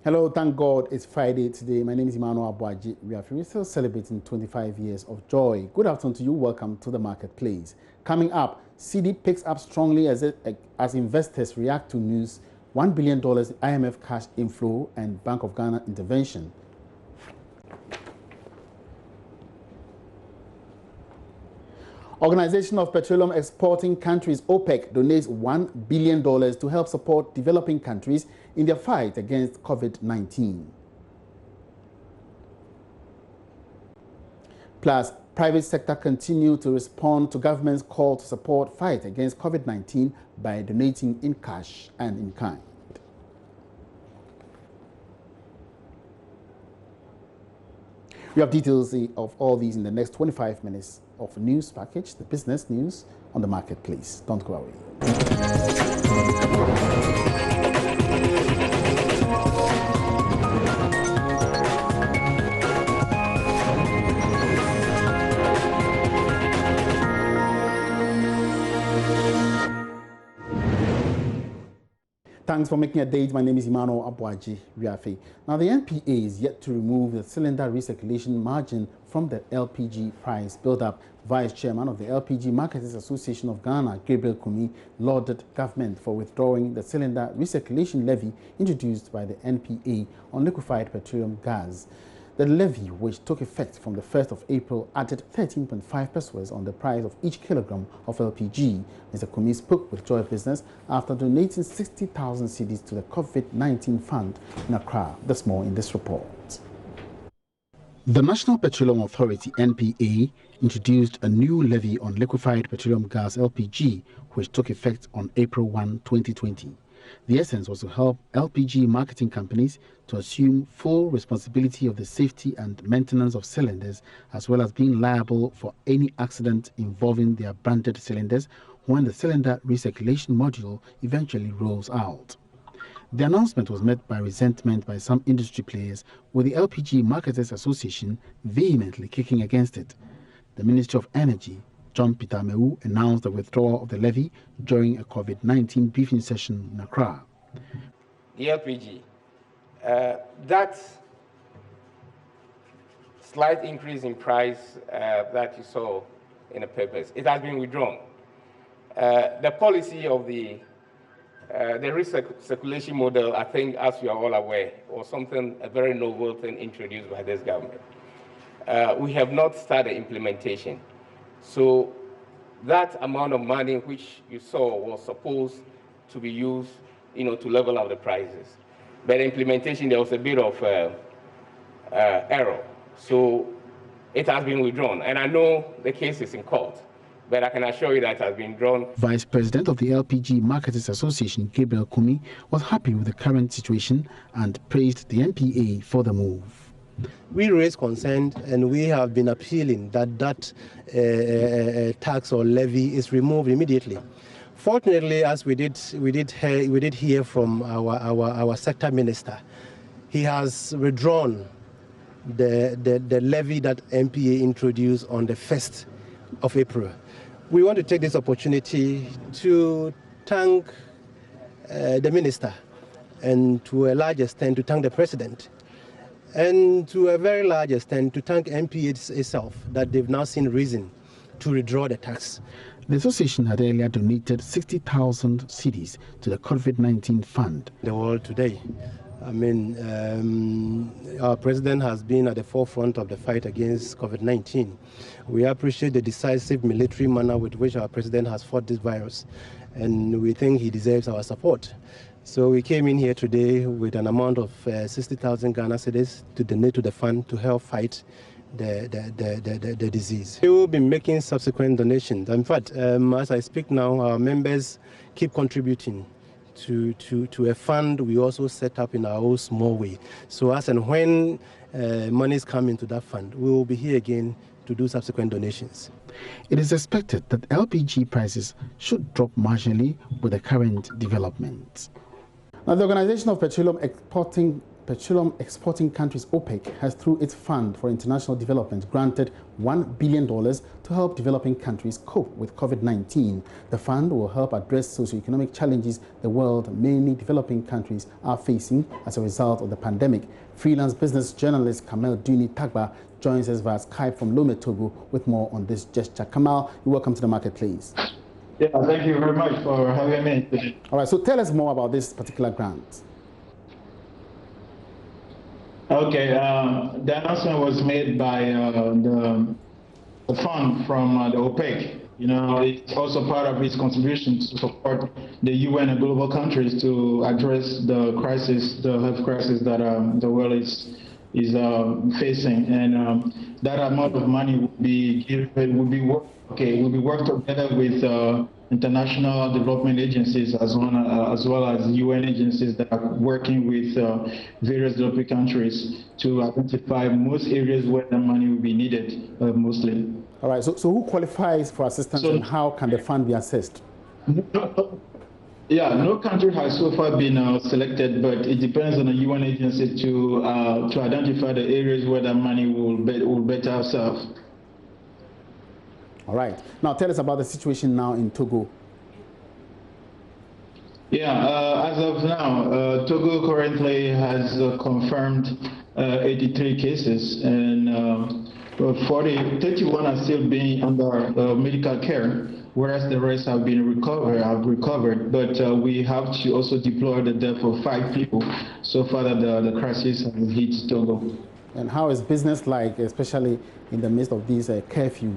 Hello, thank God it's Friday today. My name is Aboagye-Wiafe. We're still celebrating 25 years of joy. Good afternoon to you. Welcome to the marketplace. Coming up, cedi picks up strongly as investors react to news, $1 billion IMF cash inflow and Bank of Ghana intervention. Organization of Petroleum Exporting Countries, OPEC, donates $1 billion to help support developing countries in their fight against COVID-19. Plus, private sector continue to respond to government's call to support fight against COVID-19 by donating in cash and in kind. We have details of all these in the next 25 minutes of news package, the business news on the marketplace. Don't go away. Thanks for making a date. My name is Aboagye-Wiafe. Now, the NPA is yet to remove the cylinder recirculation margin from the LPG price build-up. Vice Chairman of the LPG Marketers Association of Ghana, Gabriel Kumi, lauded government for withdrawing the cylinder recirculation levy introduced by the NPA on liquefied petroleum gas. The levy, which took effect from the 1st of April, added 13.5 pesos on the price of each kilogram of LPG. Mr. Kumi spoke with Joy Business after donating 60,000 cedis to the COVID-19 fund in Accra. There's more in this report. The National Petroleum Authority, NPA, introduced a new levy on liquefied petroleum gas LPG, which took effect on April 1, 2020. The essence was to help LPG marketing companies to assume full responsibility of the safety and maintenance of cylinders, as well as being liable for any accident involving their branded cylinders when the cylinder recirculation module eventually rolls out. The announcement was met by resentment by some industry players, with the LPG Marketers Association vehemently kicking against it. The Ministry of Energy, John Peter Mewu, announced the withdrawal of the levy during a COVID-19 briefing session in Accra. The LPG, that slight increase in price that you saw in the papers, it has been withdrawn. The policy of the recirculation model, I think, as you are all aware, was a very novel thing introduced by this government. We have not started implementation. So that amount of money which you saw was supposed to be used, to level out the prices. But implementation, there was a bit of error. So it has been withdrawn. And I know the case is in court, but I can assure you that it has been withdrawn. Vice President of the LPG Marketers Association, Gabriel Kumi, was happy with the current situation and praised the NPA for the move. We raised concern and we have been appealing that tax or levy is removed immediately. Fortunately, as we did hear from our sector minister, he has withdrawn the levy that NPA introduced on the 1st of April. We want to take this opportunity to thank the minister and to a large extent to thank the president. And to a very large extent, to thank NPA itself that they've now seen reason to withdraw the tax. The association had earlier donated 60,000 cedis to the COVID-19 fund. The world today, our president has been at the forefront of the fight against COVID-19. We appreciate the decisive military manner with which our president has fought this virus, and we think he deserves our support. So we came in here today with an amount of 60,000 Ghana cedis to donate to the fund to help fight the disease. We will be making subsequent donations. In fact, as I speak now, our members keep contributing to a fund we also set up in our own small way. So as and when monies come into that fund, we will be here again to do subsequent donations. It is expected that LPG prices should drop marginally with the current developments. Now, the Organization of Petroleum Exporting petroleum exporting countries OPEC has, through its Fund for International Development, granted $1 billion to help developing countries cope with COVID-19. The fund will help address socioeconomic challenges the world, mainly developing countries, are facing as a result of the pandemic. Freelance business journalist Kamel Duni Tagba joins us via Skype from Lome, Togo, with more on this gesture. Kamal, you're welcome to the market, please. Yeah, thank you very much for having me today. All right, so tell us more about this particular grant. Okay, the announcement was made by the fund from the OPEC. You know, it's also part of its contribution to support the UN and global countries to address the crisis, the health crisis that the world is facing. And that amount of money will be worked together with international development agencies as well as UN agencies that are working with various developing countries to identify most areas where the money will be needed mostly. All right, so who qualifies for assistance and how can the fund be assessed? Yeah, no country has so far been selected, but it depends on the UN agency to identify the areas where the money will better serve. All right. Now tell us about the situation now in Togo. Yeah, as of now, Togo currently has confirmed 83 cases, and 31 are still being under medical care, whereas the rest have recovered. But we have to also deploy the death of 5 people so far that the crisis has hit Togo. And how is business like, especially in the midst of this curfew?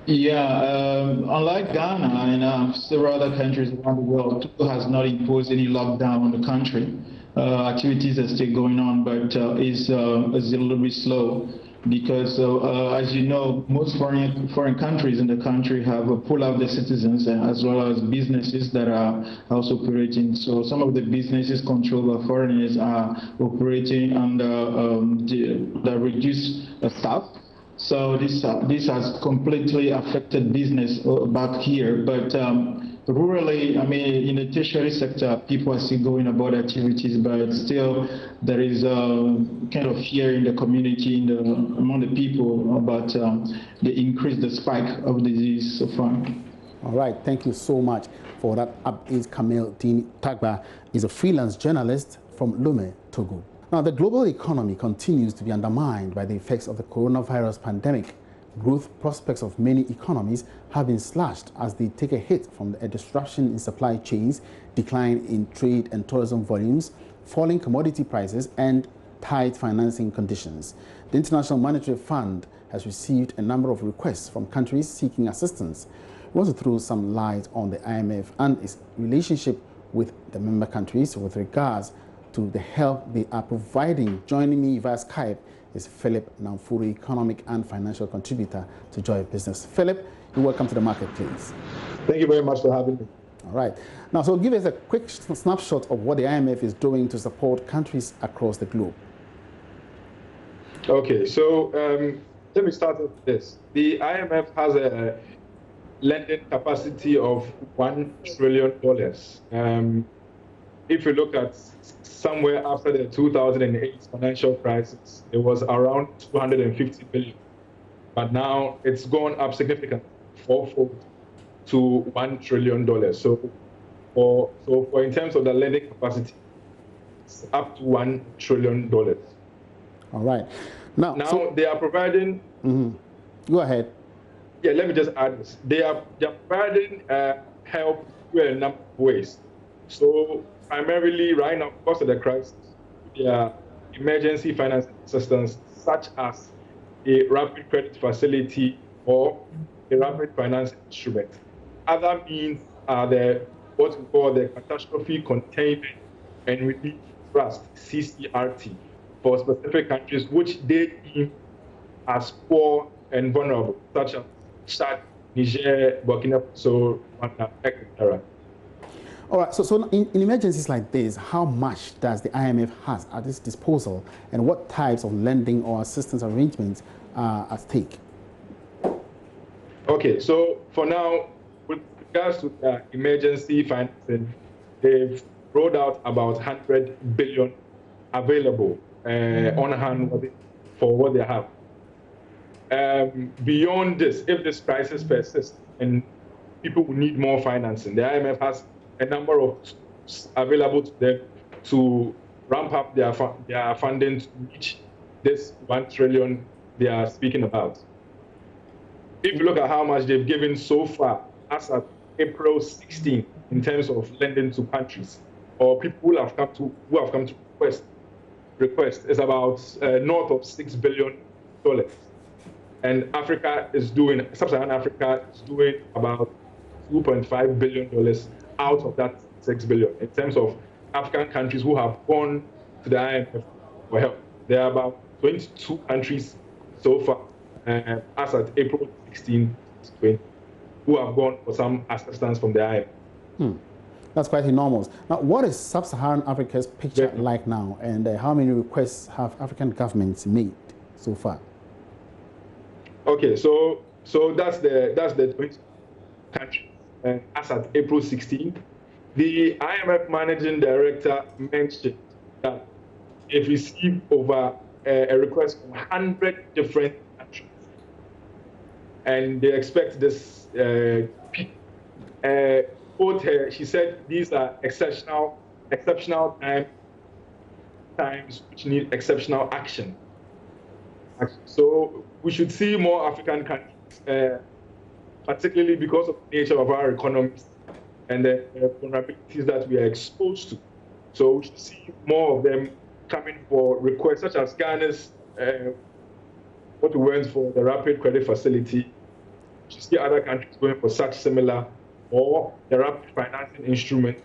Yeah, unlike Ghana and several other countries around the world, Togo has not imposed any lockdown on the country. Activities are still going on, but it's a little bit slow because, as you know, most foreign countries in the country have pulled out their citizens as well as businesses that are also operating. So some of the businesses controlled by foreigners are operating under the reduced staff. So this has completely affected business back here, but rurally, I mean, in the tertiary sector, people are still going about activities, but still there is kind of fear in the community, among the people about the spike of disease so far. All right, thank you so much for that. Is Kamel Dini Tagba is a freelance journalist from Lome, Togo. Now, the global economy continues to be undermined by the effects of the coronavirus pandemic. Growth prospects of many economies have been slashed as they take a hit from a disruption in supply chains, decline in trade and tourism volumes, falling commodity prices, and tight financing conditions. The International Monetary Fund has received a number of requests from countries seeking assistance. We want to throw some light on the IMF and its relationship with the member countries with regards to the help they are providing. Joining me via Skype is Philip Namfuri, economic and financial contributor to Joy Business. Philip, you're welcome to the market, please. Thank you very much for having me. All right. Now, so give us a quick snapshot of what the IMF is doing to support countries across the globe. Okay, so let me start with this. The IMF has a lending capacity of $1 trillion. If you look at somewhere after the 2008 financial crisis, it was around 250 billion. But now it's gone up significantly, fourfold to $1 trillion. So for in terms of the lending capacity, it's up to $1 trillion. All right. Now so they are providing. Go ahead. Yeah, let me just add this. They are providing help in a number of ways. So primarily right now, because of the crisis, there are emergency finance assistance such as a rapid credit facility or a rapid finance instrument. Other means are what we call the Catastrophe Containment and Relief Trust, CCRT, for specific countries which they deem as poor and vulnerable, such as Chad, Niger, Burkina Faso, Rwanda, etc. All right, so in emergencies like this, how much does the IMF have at its disposal, and what types of lending or assistance arrangements are at stake? Okay, so for now, with regards to emergency financing, they've rolled out about $100 billion available on hand for what they have. Beyond this, if this crisis persists and people will need more financing, the IMF has a number of tools available to them to ramp up their funding to reach this 1 trillion they are speaking about. If you look at how much they've given so far, as at April 16, in terms of lending to countries or people who have come to request, is about north of $6 billion. And Africa is doing, Sub-Saharan Africa is doing about $2.5 billion out of that $6 billion. In terms of African countries who have gone to the IMF for help, there are about 22 countries so far, as at April 16, 2020, who have gone for some assistance from the IMF. That's quite enormous. Now, what is Sub-Saharan Africa's picture like now, and how many requests have African governments made so far? Okay, so that's the 20 countries, as at April 16. The IMF managing director mentioned that they've received over a request from 100 different countries, and they expect this peak. She said these are exceptional times which need exceptional action. So we should see more African countries, particularly because of the nature of our economies and the vulnerabilities that we are exposed to. So we should see more of them coming for requests, such as Ghana's, what we went for the rapid credit facility. We should see other countries going for such similar, or the rapid financing instrument,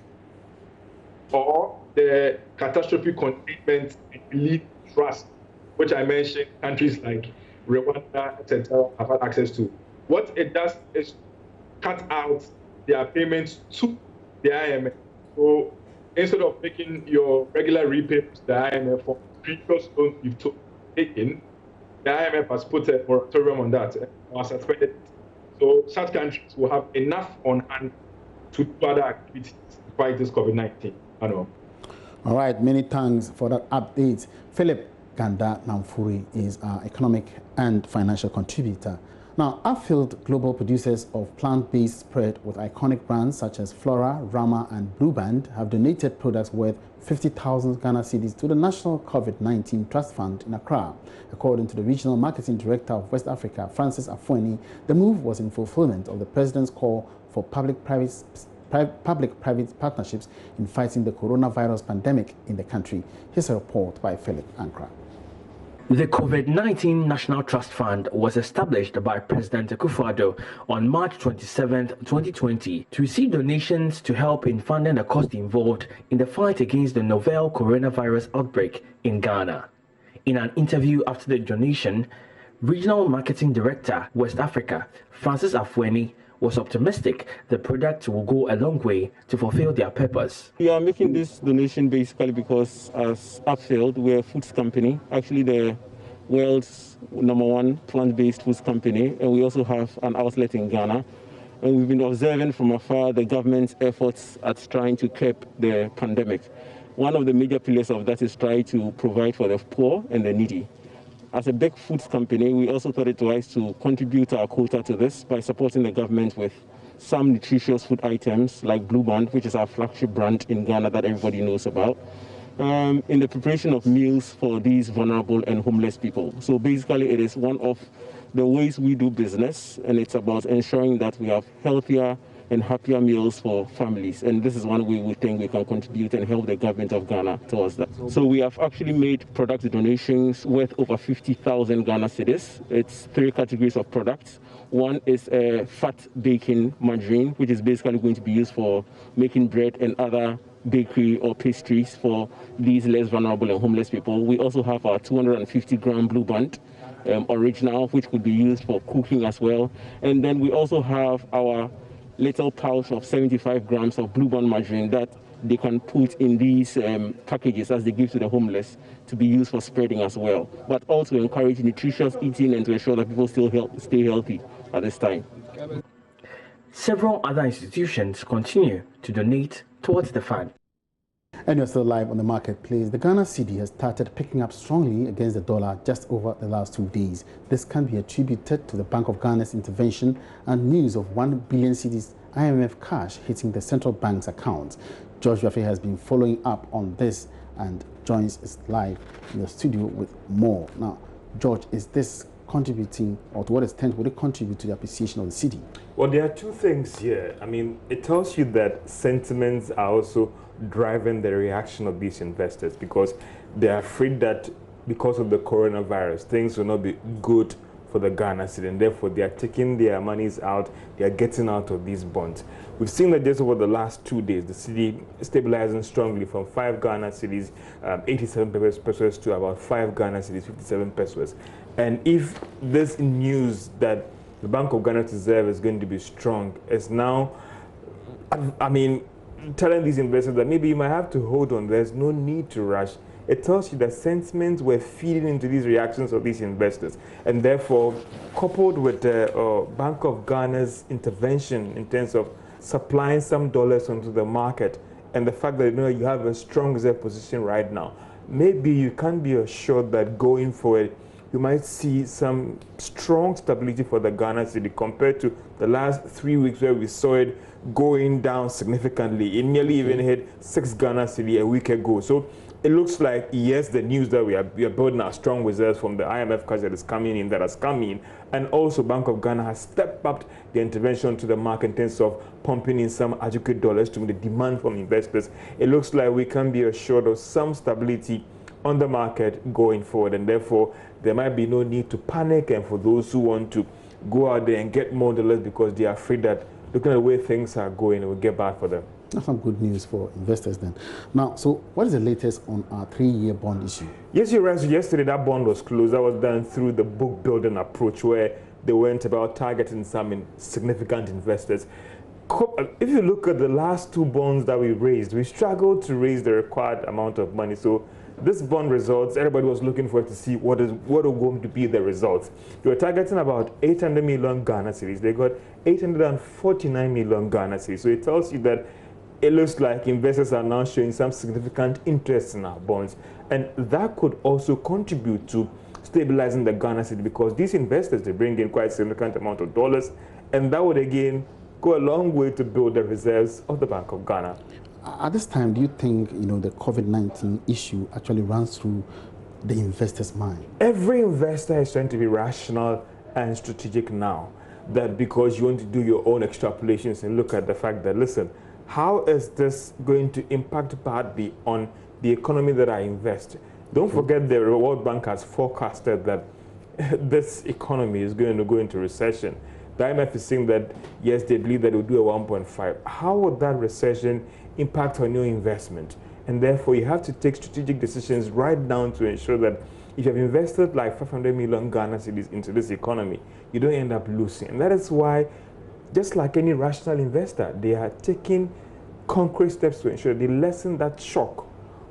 or the catastrophe containment and relief trust, which I mentioned countries like Rwanda, etc., have had access to. What it does is cut out their payments to the IMF. So instead of making your regular repayments to the IMF for previous loans you've taken, the IMF has put a moratorium on that or suspended it. So such countries will have enough on hand to do other activities to fight this COVID-19. All right, many thanks for that update. Philip Ganda Namfuri is our economic and financial contributor. Now, upfield global producers of plant-based spread with iconic brands such as Flora, Rama, and Blue Band have donated products worth 50,000 Ghana cedis to the National COVID-19 Trust Fund in Accra. According to the Regional Marketing Director of West Africa, Francis Afueni, the move was in fulfillment of the President's call for public-private partnerships in fighting the coronavirus pandemic in the country. Here's a report by Philip Ankra. The COVID-19 National Trust Fund was established by President Akufo-Addo on March 27, 2020, to receive donations to help in funding the cost involved in the fight against the novel coronavirus outbreak in Ghana. In an interview after the donation, Regional Marketing Director, West Africa, Francis Afueni, was optimistic the product will go a long way to fulfill their purpose. We are making this donation basically because as Upfield, we're a foods company, actually the world's #1 plant-based foods company, and we also have an outlet in Ghana. And we've been observing from afar the government's efforts at trying to curb the pandemic. One of the major pillars of that is trying to provide for the poor and the needy. As a big foods company, we also thought it wise to contribute our quota to this by supporting the government with some nutritious food items like Blue Band, which is our flagship brand in Ghana that everybody knows about, in the preparation of meals for these vulnerable and homeless people. So basically, it is one of the ways we do business, and it's about ensuring that we have healthier and happier meals for families. And this is one way we think we can contribute and help the government of Ghana towards that. So we have actually made product donations worth over 50,000 Ghana cedis. It's 3 categories of products. One is a fat baking margarine, which is basically going to be used for making bread and other bakery or pastries for these less vulnerable and homeless people. We also have our 250-gram Blue Band, original, which could be used for cooking as well. And then we also have our little pouch of 75 grams of Blue Band margarine that they can put in these packages as they give to the homeless to be used for spreading as well, but also encourage nutritious eating and to ensure that people still stay healthy at this time. Several other institutions continue to donate towards the fund. And you're still live on the marketplace. The Ghana cedi has started picking up strongly against the dollar just over the last 2 days. This can be attributed to the Bank of Ghana's intervention and news of 1 billion cedis IMF cash hitting the central bank's account. JoyNews has been following up on this and joins us live in the studio with more. Now, George, is this contributing, or to what extent would it contribute to the appreciation of the cedi? Well, there are two things here. I mean, it tells you that sentiments are also driving the reaction of these investors, because they're afraid that because of the coronavirus, things will not be good for the Ghana cedi, and therefore they are taking their monies out, they are getting out of these bonds. We've seen that just over the last 2 days, the cedi stabilizing strongly from 5 Ghana cedis, 87 pesos to about 5 Ghana cedis, 57 pesos. And if this news that the Bank of Ghana's reserve is going to be strong is now, I mean, telling these investors that maybe you might have to hold on, there's no need to rush. It tells you that sentiments were feeding into these reactions of these investors. And therefore, coupled with the Bank of Ghana's intervention in terms of supplying some dollars onto the market, and the fact that you have a strong reserve position right now, maybe you can be assured that going forward, you might see some strong stability for the Ghana cedi compared to the last 3 weeks where we saw it going down significantly. It nearly even hit 6 Ghana cedi a week ago. So it looks like, yes, the news that we are building our strong reserves from the IMF cash that is coming in, that has come in, and also Bank of Ghana has stepped up the intervention to the market in terms of pumping in some adequate dollars to meet the demand from investors. It looks like we can be assured of some stability on the market going forward, and therefore there might be no need to panic, and for those who want to go out there and get more dollars because they are afraid that looking at the way things are going, it will get bad for them. That's some good news for investors then. Now, so what is the latest on our 3-year bond issue? Yes, you're right. So yesterday that bond was closed. That was done through the book building approach, where they went about targeting some significant investors. If you look at the last 2 bonds that we raised, we struggled to raise the required amount of money. So this bond results, everybody was looking for it to see what are going to be the results. They were targeting about 800 million Ghana cedis. They got 849 million Ghana cedis. So it tells you that it looks like investors are now showing some significant interest in our bonds. And that could also contribute to stabilizing the Ghana cedi, because these investors, they bring in quite a significant amount of dollars, and that would again go a long way to build the reserves of the Bank of Ghana. At this time, do you think the COVID-19 issue actually runs through the investor's mind? Every investor is trying to be rational and strategic now. That because you want to do your own extrapolations and look at the fact that, listen, how is this going to impact badly on the economy that I invest? Don't forget the World Bank has forecasted that this economy is going to go into recession. The IMF is saying that, yes, they believe that it will do a 1.5. How would that recession impact on your investment? And therefore, you have to take strategic decisions right down to ensure that if you have invested like 500 million Ghana cedis into this economy, you don't end up losing. And that is why, just like any rational investor, they are taking concrete steps to ensure they lessen that shock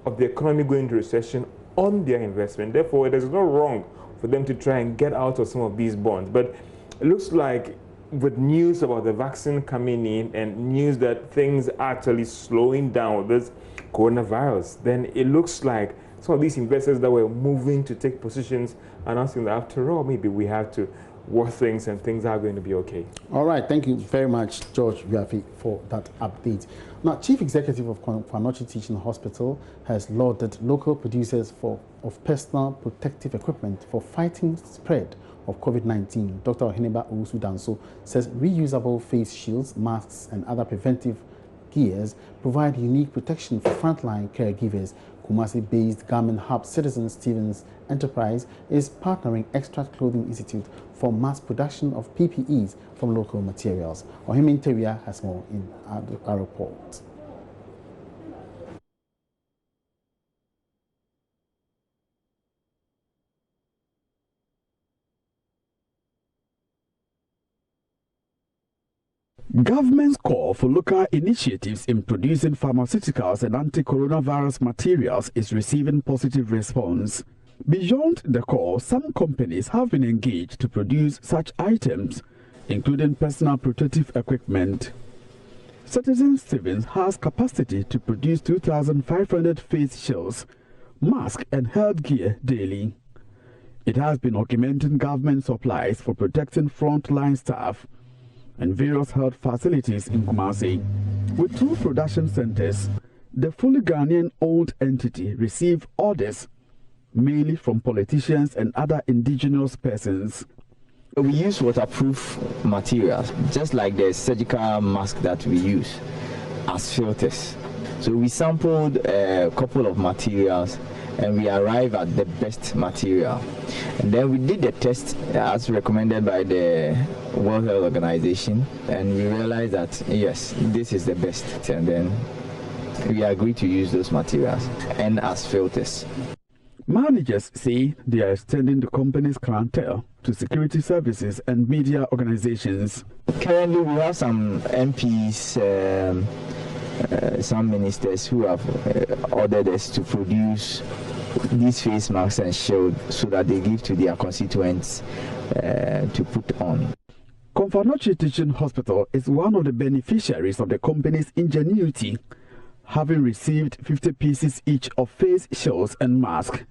of the economy going into recession on their investment. Therefore, it is not wrong for them to try and get out of some of these bonds. But it looks like with news about the vaccine coming in and news that things are actually slowing down with this coronavirus, then it looks like some of these investors that were moving to take positions announcing that after all, maybe we have to work things and things are going to be okay. All right, thank you very much, JoyNews, for that update. Now, Chief Executive of Kwanochi Teaching Hospital has lauded local producers of personal protective equipment for fighting spread of COVID-19. Dr. Oheneba Owusu-Danso says reusable face shields, masks, and other preventive gears provide unique protection for frontline caregivers. Kumasi-based garment hub Citizen Stevens Enterprise is partnering Extract Clothing Institute for mass production of PPEs from local materials. Ohime Teria has more in our report. Government's call for local initiatives in producing pharmaceuticals and anti-coronavirus materials is receiving positive response. Beyond the call, some companies have been engaged to produce such items, including personal protective equipment. Citizen Stevens has capacity to produce 2,500 face shields, masks and health gear daily. It has been augmenting government supplies for protecting frontline staff and various health facilities in Kumasi. With 2 production centers, the fully Ghanaian-owned entity received orders mainly from politicians and other indigenous persons. We use waterproof materials, just like the surgical mask that we use, as filters. So we sampled a couple of materials and we arrived at the best material. And then we did the test as recommended by the World Health Organization, and we realized that yes, this is the best. And then we agreed to use those materials and as filters. Managers say they are extending the company's clientele to security services and media organizations. Currently, we have some MPs, some ministers who have ordered us to produce these face masks and shields so that they give to their constituents to put on. Komfanochi Teaching Hospital is one of the beneficiaries of the company's ingenuity, having received 50 pieces each of face shields and masks.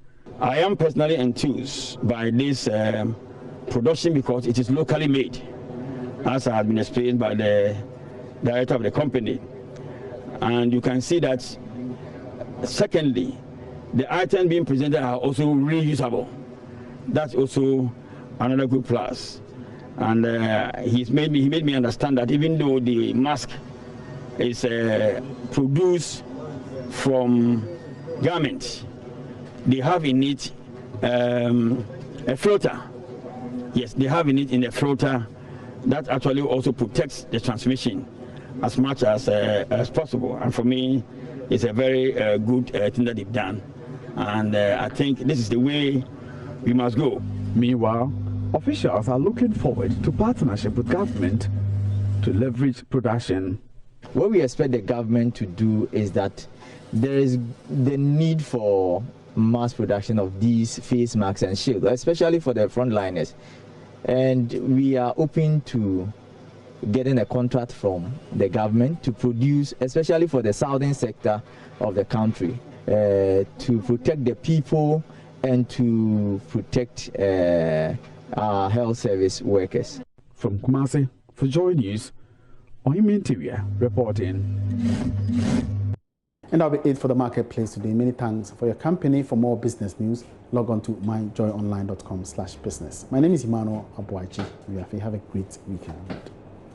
I am personally enthused by this production because it is locally made, as has been explained by the director of the company. And you can see that, secondly, the items being presented are also reusable. That's also another good plus. And he made me understand that even though the mask is produced from garments, they have in it a filter. Yes, they have in it in a filter that actually also protects the transmission as much as possible. And for me, it's a very good thing that they've done. And I think this is the way we must go. Meanwhile, officials are looking forward to partnership with government to leverage production. What we expect the government to do is that there is the need for mass production of these face masks and shields, especially for the frontliners. And we are open to getting a contract from the government to produce, especially for the southern sector of the country, to protect the people and to protect our health service workers. From Kumasi, for JoyNews, Ohimintiria reporting. And that'll be it for the marketplace today. Many thanks for your company. For more business news, log on to myjoyonline.com/business. My name is Aboagye-Wiafe. Have a great weekend.